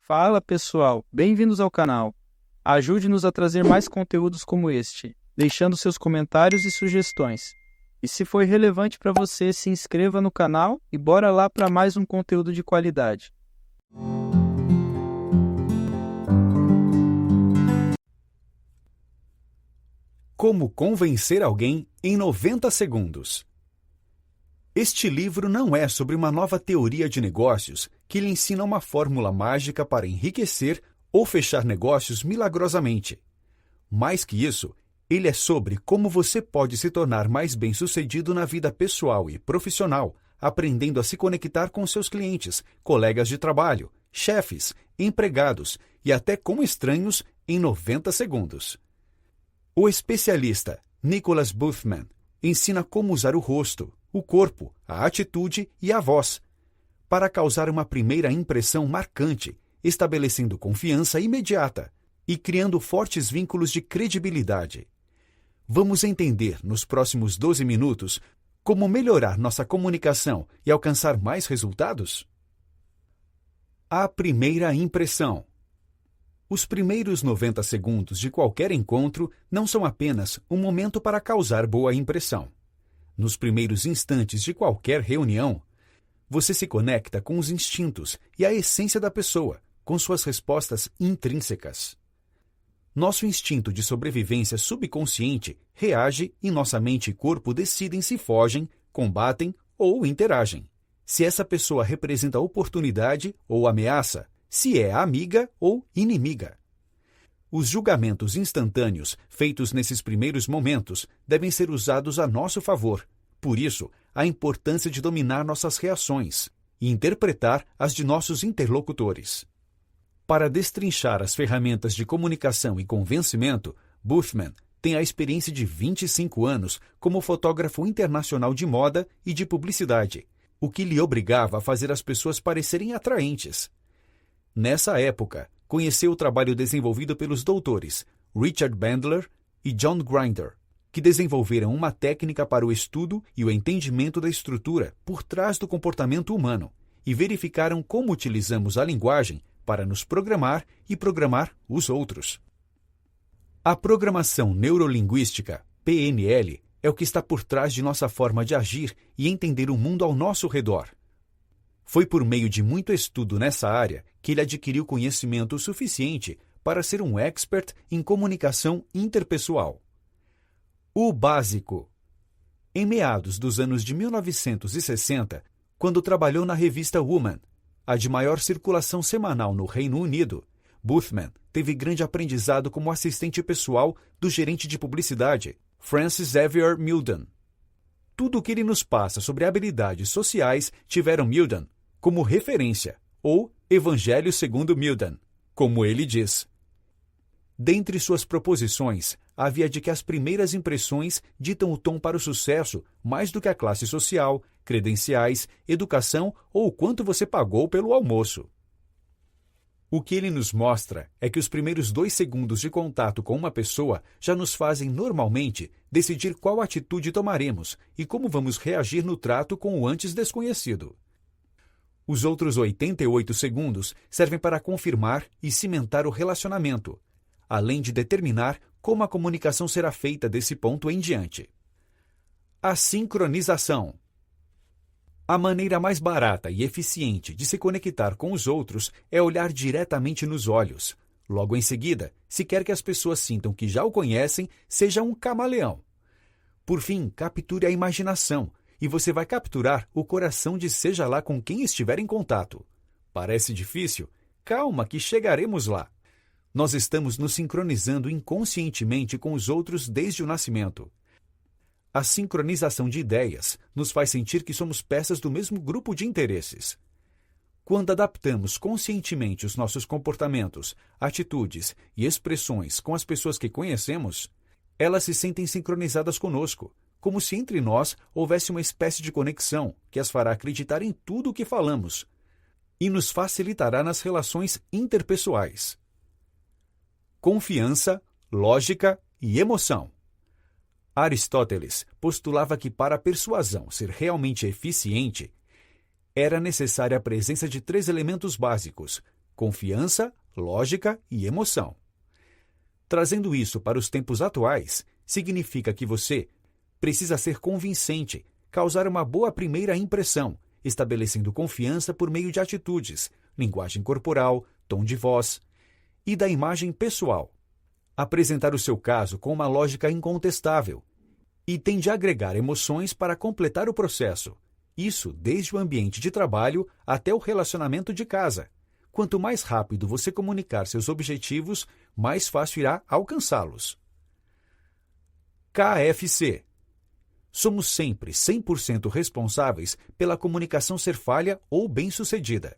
Fala pessoal, bem-vindos ao canal. Ajude-nos a trazer mais conteúdos como este, deixando seus comentários e sugestões. E se foi relevante para você, se inscreva no canal e bora lá para mais um conteúdo de qualidade. Como convencer alguém em 90 segundos. Este livro não é sobre uma nova teoria de negócios que lhe ensina uma fórmula mágica para enriquecer ou fechar negócios milagrosamente. Mais que isso, ele é sobre como você pode se tornar mais bem-sucedido na vida pessoal e profissional, aprendendo a se conectar com seus clientes, colegas de trabalho, chefes, empregados e até com estranhos em 90 segundos. O especialista Nicholas Boothman ensina como usar o rosto, o corpo, a atitude e a voz para causar uma primeira impressão marcante, estabelecendo confiança imediata e criando fortes vínculos de credibilidade. Vamos entender nos próximos 12 minutos como melhorar nossa comunicação e alcançar mais resultados? A primeira impressão. Os primeiros 90 segundos de qualquer encontro não são apenas um momento para causar boa impressão. Nos primeiros instantes de qualquer reunião, você se conecta com os instintos e a essência da pessoa, com suas respostas intrínsecas. Nosso instinto de sobrevivência subconsciente reage e nossa mente e corpo decidem se fogem, combatem ou interagem. Se essa pessoa representa oportunidade ou ameaça, se é amiga ou inimiga. Os julgamentos instantâneos feitos nesses primeiros momentos devem ser usados a nosso favor. Por isso, a importância de dominar nossas reações e interpretar as de nossos interlocutores. Para destrinchar as ferramentas de comunicação e convencimento, Boothman tem a experiência de 25 anos como fotógrafo internacional de moda e de publicidade, o que lhe obrigava a fazer as pessoas parecerem atraentes. Nessa época, conheceu o trabalho desenvolvido pelos doutores Richard Bandler e John Grinder, que desenvolveram uma técnica para o estudo e o entendimento da estrutura por trás do comportamento humano e verificaram como utilizamos a linguagem para nos programar e programar os outros. A programação neurolinguística, PNL, é o que está por trás de nossa forma de agir e entender o mundo ao nosso redor. Foi por meio de muito estudo nessa área que ele adquiriu conhecimento suficiente para ser um expert em comunicação interpessoal. O básico. Em meados dos anos de 1960, quando trabalhou na revista Woman, a de maior circulação semanal no Reino Unido, Boothman teve grande aprendizado como assistente pessoal do gerente de publicidade, Francis Xavier Milden. Tudo o que ele nos passa sobre habilidades sociais tiveram Milden como referência, ou Evangelho segundo Milden, como ele diz. Dentre suas proposições, havia de que as primeiras impressões ditam o tom para o sucesso mais do que a classe social, credenciais, educação ou o quanto você pagou pelo almoço. O que ele nos mostra é que os primeiros 2 segundos de contato com uma pessoa já nos fazem, normalmente, decidir qual atitude tomaremos e como vamos reagir no trato com o antes desconhecido. Os outros 88 segundos servem para confirmar e cimentar o relacionamento, além de determinar como a comunicação será feita desse ponto em diante. A sincronização. A maneira mais barata e eficiente de se conectar com os outros é olhar diretamente nos olhos. Logo em seguida, se quer que as pessoas sintam que já o conhecem, seja um camaleão. Por fim, capture a imaginação, e você vai capturar o coração de seja lá com quem estiver em contato. Parece difícil? Calma que chegaremos lá. Nós estamos nos sincronizando inconscientemente com os outros desde o nascimento. A sincronização de ideias nos faz sentir que somos peças do mesmo grupo de interesses. Quando adaptamos conscientemente os nossos comportamentos, atitudes e expressões com as pessoas que conhecemos, elas se sentem sincronizadas conosco, como se entre nós houvesse uma espécie de conexão que as fará acreditar em tudo o que falamos e nos facilitará nas relações interpessoais. Confiança, lógica e emoção. Aristóteles postulava que para a persuasão ser realmente eficiente, era necessária a presença de 3 elementos básicos: confiança, lógica e emoção. Trazendo isso para os tempos atuais, significa que você precisa ser convincente, causar uma boa primeira impressão, estabelecendo confiança por meio de atitudes, linguagem corporal, tom de voz e da imagem pessoal. Apresentar o seu caso com uma lógica incontestável e tem de agregar emoções para completar o processo. Isso desde o ambiente de trabalho até o relacionamento de casa. Quanto mais rápido você comunicar seus objetivos, mais fácil irá alcançá-los. KFC. Somos sempre 100% responsáveis pela comunicação ser falha ou bem-sucedida.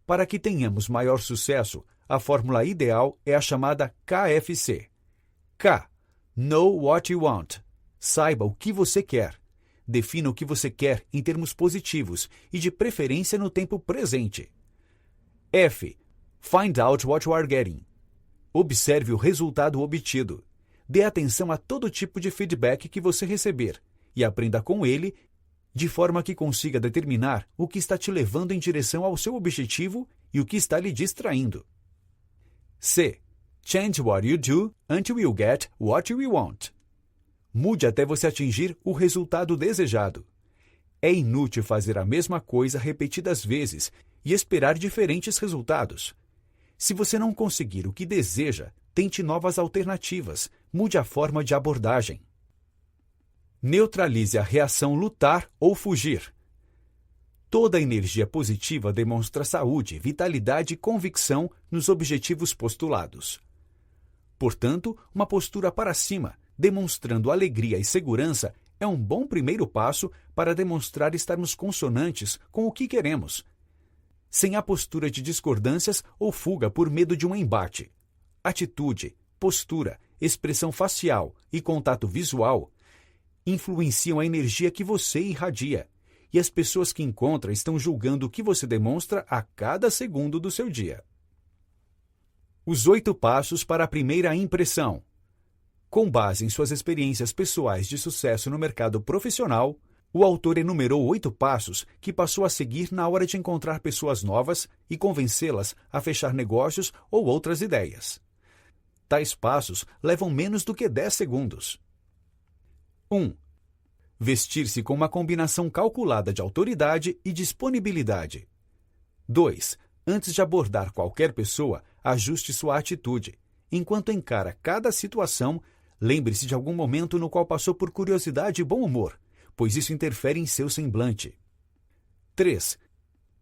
Para que tenhamos maior sucesso, a fórmula ideal é a chamada KFC. K. Know what you want. Saiba o que você quer. Defina o que você quer em termos positivos e de preferência no tempo presente. F. Find out what you are getting. Observe o resultado obtido. Dê atenção a todo tipo de feedback que você receber e aprenda com ele de forma que consiga determinar o que está te levando em direção ao seu objetivo e o que está lhe distraindo. C. Change what you do until you get what you want. Mude até você atingir o resultado desejado. É inútil fazer a mesma coisa repetidas vezes e esperar diferentes resultados. Se você não conseguir o que deseja, tente novas alternativas, mude a forma de abordagem. Neutralize a reação lutar ou fugir. Toda energia positiva demonstra saúde, vitalidade e convicção nos objetivos postulados. Portanto, uma postura para cima, demonstrando alegria e segurança, é um bom primeiro passo para demonstrar estarmos consonantes com o que queremos, sem a postura de discordâncias ou fuga por medo de um embate. Atitude, postura, expressão facial e contato visual influenciam a energia que você irradia, e as pessoas que encontra estão julgando o que você demonstra a cada segundo do seu dia. Os 8 passos para a primeira impressão. Com base em suas experiências pessoais de sucesso no mercado profissional, o autor enumerou 8 passos que passou a seguir na hora de encontrar pessoas novas e convencê-las a fechar negócios ou outras ideias. Tais passos levam menos do que 10 segundos. 1. Vestir-se com uma combinação calculada de autoridade e disponibilidade. 2. Antes de abordar qualquer pessoa, ajuste sua atitude. Enquanto encara cada situação, lembre-se de algum momento no qual passou por curiosidade e bom humor, pois isso interfere em seu semblante. 3.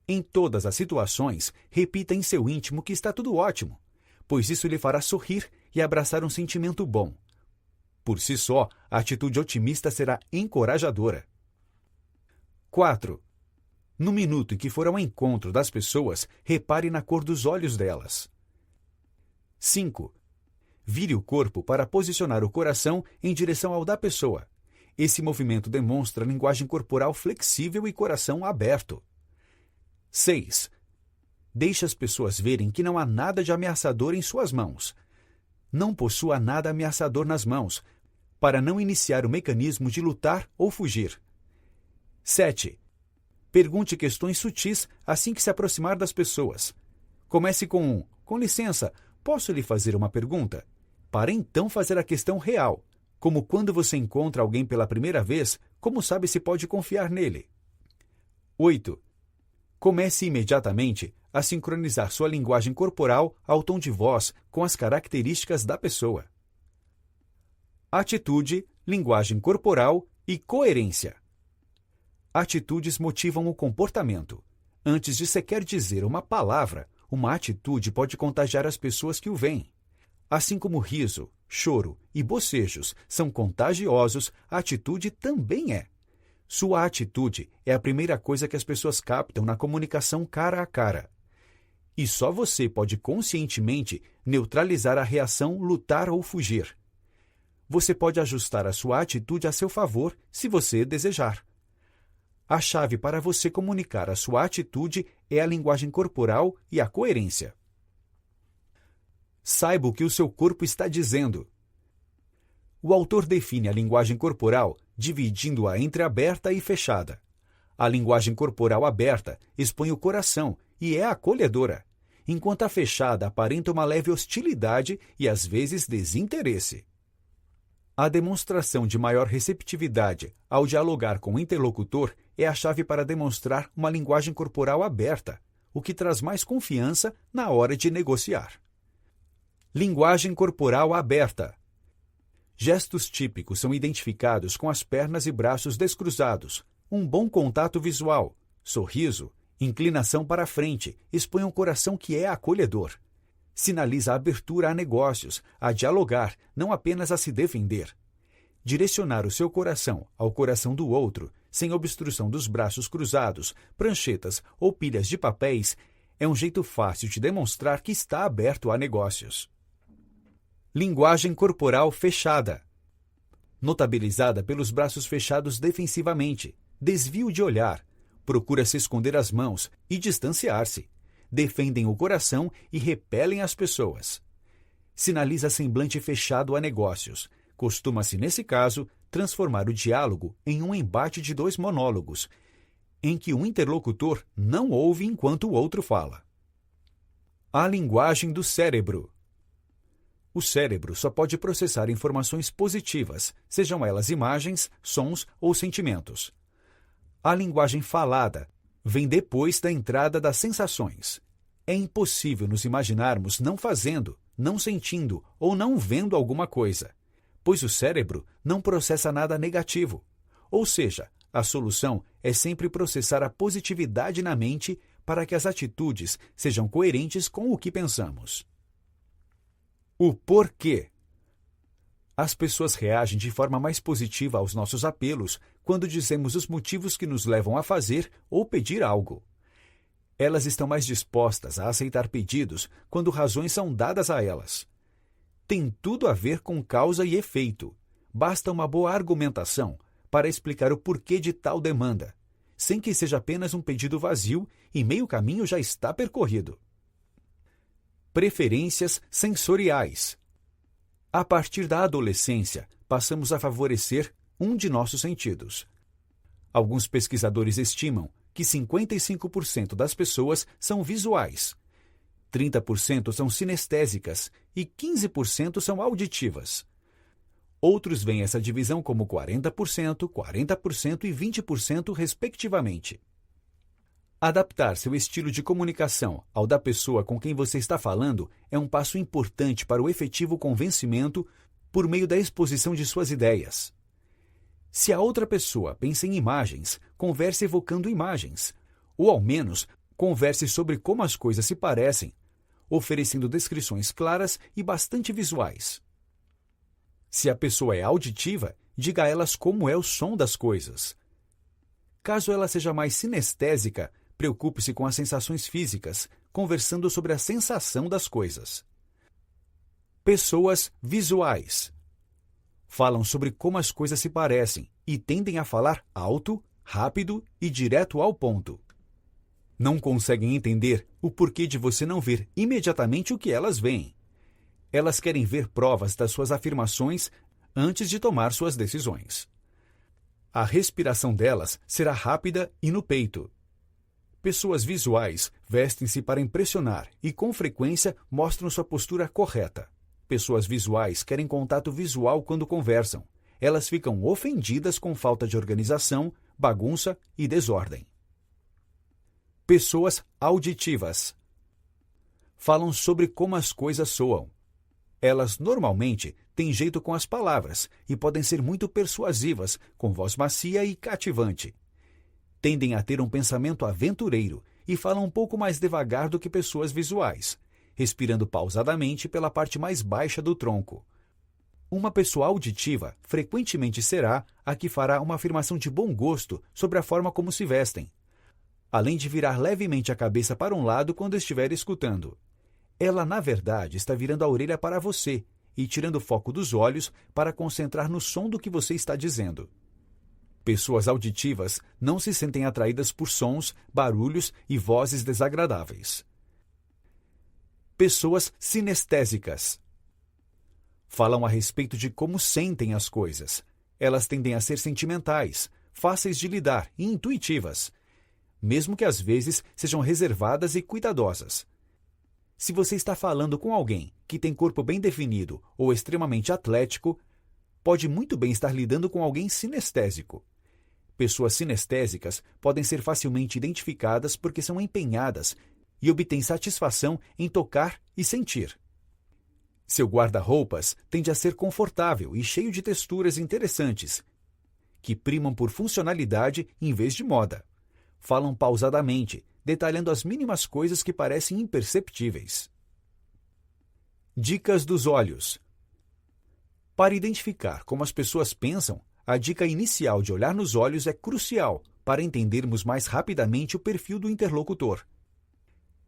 Em todas as situações, repita em seu íntimo que está tudo ótimo, pois isso lhe fará sorrir e abraçar um sentimento bom. Por si só, a atitude otimista será encorajadora. 4. No minuto em que for ao encontro das pessoas, repare na cor dos olhos delas. 5. Vire o corpo para posicionar o coração em direção ao da pessoa. Esse movimento demonstra linguagem corporal flexível e coração aberto. 6. Deixe as pessoas verem que não há nada de ameaçador em suas mãos. Não possua nada ameaçador nas mãos, para não iniciar o mecanismo de lutar ou fugir. 7. Pergunte questões sutis assim que se aproximar das pessoas. Comece com licença, posso lhe fazer uma pergunta? Para então fazer a questão real, como quando você encontra alguém pela primeira vez, como sabe se pode confiar nele? 8. Comece imediatamente a sincronizar sua linguagem corporal ao tom de voz com as características da pessoa. Atitude, linguagem corporal e coerência. Atitudes motivam o comportamento. Antes de sequer dizer uma palavra, uma atitude pode contagiar as pessoas que o veem. Assim como riso, choro e bocejos são contagiosos, a atitude também é. Sua atitude é a primeira coisa que as pessoas captam na comunicação cara a cara. E só você pode conscientemente neutralizar a reação lutar ou fugir. Você pode ajustar a sua atitude a seu favor, se você desejar. A chave para você comunicar a sua atitude é a linguagem corporal e a coerência. Saiba o que o seu corpo está dizendo. O autor define a linguagem corporal dividindo-a entre aberta e fechada. A linguagem corporal aberta expõe o coração e é acolhedora, enquanto a fechada aparenta uma leve hostilidade e às vezes desinteresse. A demonstração de maior receptividade ao dialogar com o interlocutor é a chave para demonstrar uma linguagem corporal aberta, o que traz mais confiança na hora de negociar. Linguagem corporal aberta. Gestos típicos são identificados com as pernas e braços descruzados, um bom contato visual, sorriso, inclinação para a frente, expõe um coração que é acolhedor. Sinaliza a abertura a negócios, a dialogar, não apenas a se defender. Direcionar o seu coração ao coração do outro, sem obstrução dos braços cruzados, pranchetas ou pilhas de papéis, é um jeito fácil de demonstrar que está aberto a negócios. Linguagem corporal fechada. Notabilizada pelos braços fechados defensivamente, desvio de olhar, procura se esconder as mãos e distanciar-se. Defendem o coração e repelem as pessoas. Sinaliza semblante fechado a negócios. Costuma-se, nesse caso, transformar o diálogo em um embate de dois monólogos, em que um interlocutor não ouve enquanto o outro fala. A linguagem do cérebro. O cérebro só pode processar informações positivas, sejam elas imagens, sons ou sentimentos. A linguagem falada vem depois da entrada das sensações. É impossível nos imaginarmos não fazendo, não sentindo ou não vendo alguma coisa, pois o cérebro não processa nada negativo. Ou seja, a solução é sempre processar a positividade na mente para que as atitudes sejam coerentes com o que pensamos. O porquê. As pessoas reagem de forma mais positiva aos nossos apelos quando dizemos os motivos que nos levam a fazer ou pedir algo. Elas estão mais dispostas a aceitar pedidos quando razões são dadas a elas. Tem tudo a ver com causa e efeito. Basta uma boa argumentação para explicar o porquê de tal demanda, sem que seja apenas um pedido vazio e meio caminho já está percorrido. Preferências sensoriais. A partir da adolescência, passamos a favorecer um de nossos sentidos. Alguns pesquisadores estimam que 55% das pessoas são visuais, 30% são sinestésicas e 15% são auditivas. Outros veem essa divisão como 40%, 40% e 20%, respectivamente. Adaptar seu estilo de comunicação ao da pessoa com quem você está falando é um passo importante para o efetivo convencimento por meio da exposição de suas ideias. Se a outra pessoa pensa em imagens, converse evocando imagens, ou ao menos converse sobre como as coisas se parecem, oferecendo descrições claras e bastante visuais. Se a pessoa é auditiva, diga a elas como é o som das coisas. Caso ela seja mais sinestésica, preocupe-se com as sensações físicas, conversando sobre a sensação das coisas. Pessoas visuais. Falam sobre como as coisas se parecem e tendem a falar alto, rápido e direto ao ponto. Não conseguem entender o porquê de você não ver imediatamente o que elas veem. Elas querem ver provas das suas afirmações antes de tomar suas decisões. A respiração delas será rápida e no peito. Pessoas visuais vestem-se para impressionar e, com frequência, mostram sua postura correta. Pessoas visuais querem contato visual quando conversam. Elas ficam ofendidas com falta de organização, bagunça e desordem. Pessoas auditivas. Falam sobre como as coisas soam. Elas normalmente têm jeito com as palavras e podem ser muito persuasivas, com voz macia e cativante. Tendem a ter um pensamento aventureiro e falam um pouco mais devagar do que pessoas visuais, respirando pausadamente pela parte mais baixa do tronco. Uma pessoa auditiva frequentemente será a que fará uma afirmação de bom gosto sobre a forma como se vestem, além de virar levemente a cabeça para um lado quando estiver escutando. Ela, na verdade, está virando a orelha para você e tirando o foco dos olhos para concentrar no som do que você está dizendo. Pessoas auditivas não se sentem atraídas por sons, barulhos e vozes desagradáveis. Pessoas sinestésicas. Falam a respeito de como sentem as coisas. Elas tendem a ser sentimentais, fáceis de lidar e intuitivas, mesmo que às vezes sejam reservadas e cuidadosas. Se você está falando com alguém que tem corpo bem definido ou extremamente atlético, pode muito bem estar lidando com alguém sinestésico. Pessoas sinestésicas podem ser facilmente identificadas porque são empenhadas e obtêm satisfação em tocar e sentir. Seu guarda-roupas tende a ser confortável e cheio de texturas interessantes, que primam por funcionalidade em vez de moda. Falam pausadamente, detalhando as mínimas coisas que parecem imperceptíveis. Dicas dos olhos. Para identificar como as pessoas pensam, a dica inicial de olhar nos olhos é crucial para entendermos mais rapidamente o perfil do interlocutor.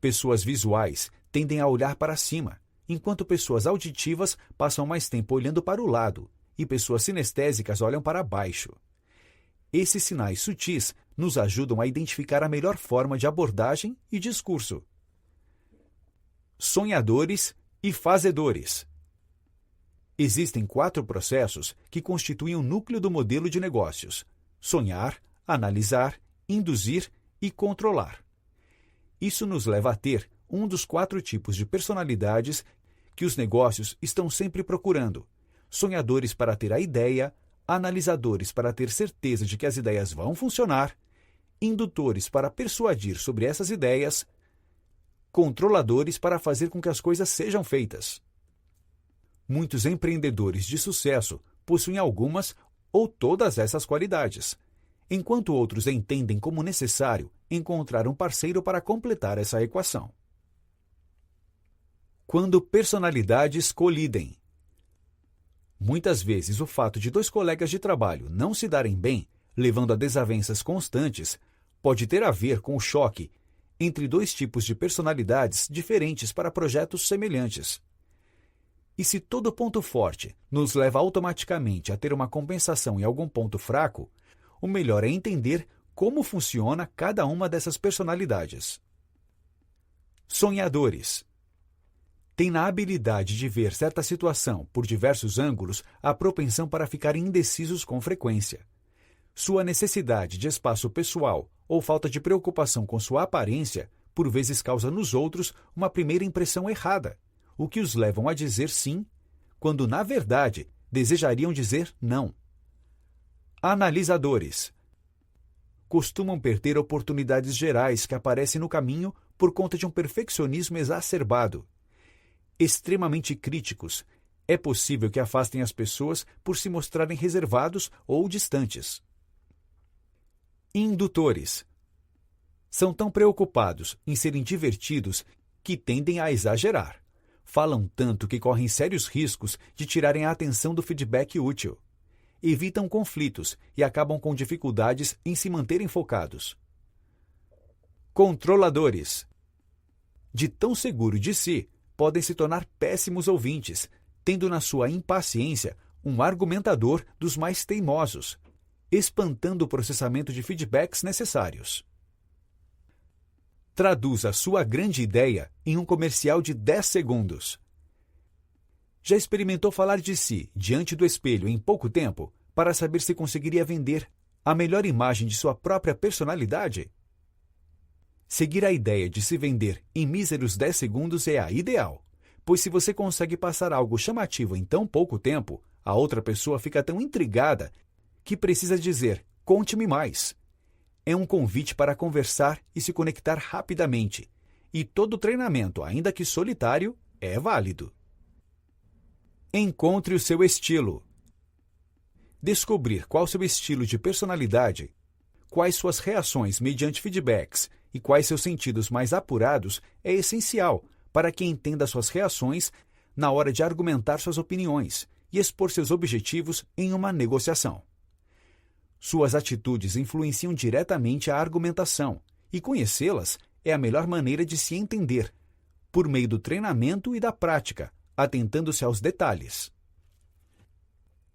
Pessoas visuais tendem a olhar para cima, enquanto pessoas auditivas passam mais tempo olhando para o lado e pessoas sinestésicas olham para baixo. Esses sinais sutis nos ajudam a identificar a melhor forma de abordagem e discurso. Sonhadores e fazedores. Existem 4 processos que constituem o núcleo do modelo de negócios: sonhar, analisar, induzir e controlar. Isso nos leva a ter um dos 4 tipos de personalidades que os negócios estão sempre procurando: sonhadores para ter a ideia, analisadores para ter certeza de que as ideias vão funcionar, indutores para persuadir sobre essas ideias, controladores para fazer com que as coisas sejam feitas. Muitos empreendedores de sucesso possuem algumas ou todas essas qualidades, enquanto outros entendem como necessário encontrar um parceiro para completar essa equação. Quando personalidades colidem. Muitas vezes o fato de 2 colegas de trabalho não se darem bem, levando a desavenças constantes, pode ter a ver com o choque entre 2 tipos de personalidades diferentes para projetos semelhantes. E se todo ponto forte nos leva automaticamente a ter uma compensação em algum ponto fraco, o melhor é entender como funciona cada uma dessas personalidades. Sonhadores. Tem na habilidade de ver certa situação por diversos ângulos a propensão para ficar indecisos com frequência. Sua necessidade de espaço pessoal ou falta de preocupação com sua aparência por vezes causa nos outros uma primeira impressão errada, o que os levam a dizer sim, quando na verdade desejariam dizer não. Analisadores. Costumam perder oportunidades gerais que aparecem no caminho por conta de um perfeccionismo exacerbado. Extremamente críticos, é possível que afastem as pessoas por se mostrarem reservados ou distantes. Indutores. São tão preocupados em serem divertidos que tendem a exagerar. Falam tanto que correm sérios riscos de tirarem a atenção do feedback útil. Evitam conflitos e acabam com dificuldades em se manterem focados. Controladores. De tão seguro de si, podem se tornar péssimos ouvintes, tendo na sua impaciência um argumentador dos mais teimosos, espantando o processamento de feedbacks necessários. Traduza sua grande ideia em um comercial de 10 segundos. Já experimentou falar de si diante do espelho em pouco tempo para saber se conseguiria vender a melhor imagem de sua própria personalidade? Seguir a ideia de se vender em míseros 10 segundos é a ideal, pois se você consegue passar algo chamativo em tão pouco tempo, a outra pessoa fica tão intrigada que precisa dizer: conte-me mais. É um convite para conversar e se conectar rapidamente, e todo treinamento, ainda que solitário, é válido. Encontre o seu estilo. Descobrir qual seu estilo de personalidade, quais suas reações mediante feedbacks e quais seus sentidos mais apurados é essencial para que entenda suas reações na hora de argumentar suas opiniões e expor seus objetivos em uma negociação. Suas atitudes influenciam diretamente a argumentação, e conhecê-las é a melhor maneira de se entender, por meio do treinamento e da prática, atentando-se aos detalhes.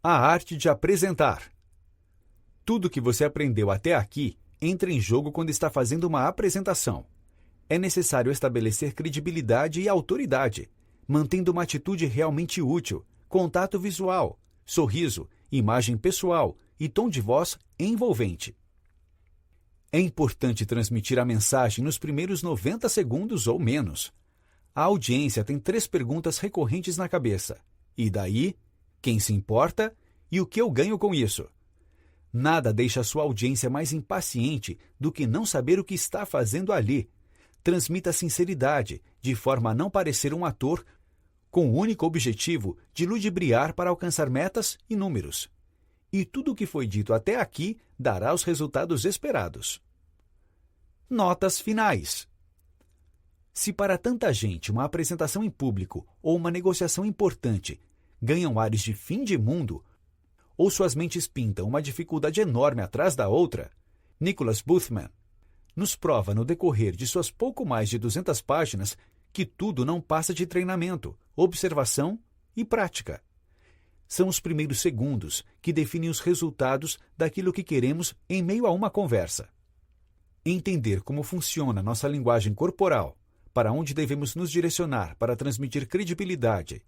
A arte de apresentar. Tudo que você aprendeu até aqui entra em jogo quando está fazendo uma apresentação. É necessário estabelecer credibilidade e autoridade, mantendo uma atitude realmente útil, contato visual, sorriso, imagem pessoal e tom de voz envolvente. É importante transmitir a mensagem nos primeiros 90 segundos ou menos. A audiência tem 3 perguntas recorrentes na cabeça. E daí? Quem se importa? E o que eu ganho com isso? Nada deixa a sua audiência mais impaciente do que não saber o que está fazendo ali. Transmita sinceridade, de forma a não parecer um ator, com o único objetivo de ludibriar para alcançar metas e números. E tudo o que foi dito até aqui dará os resultados esperados. Notas finais. Se para tanta gente uma apresentação em público ou uma negociação importante ganham ares de fim de mundo, ou suas mentes pintam uma dificuldade enorme atrás da outra, Nicholas Boothman nos prova no decorrer de suas pouco mais de 200 páginas que tudo não passa de treinamento, observação e prática. São os primeiros segundos que definem os resultados daquilo que queremos em meio a uma conversa. Entender como funciona nossa linguagem corporal, para onde devemos nos direcionar para transmitir credibilidade,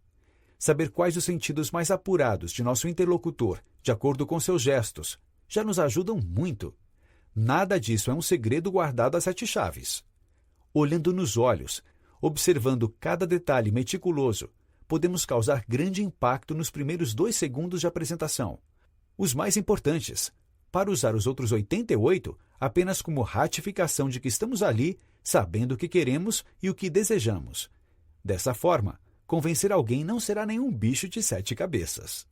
saber quais os sentidos mais apurados de nosso interlocutor, de acordo com seus gestos, já nos ajudam muito. Nada disso é um segredo guardado a 7 chaves. Olhando nos olhos, observando cada detalhe meticuloso, podemos causar grande impacto nos primeiros 2 segundos de apresentação. Os mais importantes, para usar os outros 88 apenas como ratificação de que estamos ali, sabendo o que queremos e o que desejamos. Dessa forma, convencer alguém não será nenhum bicho de 7 cabeças.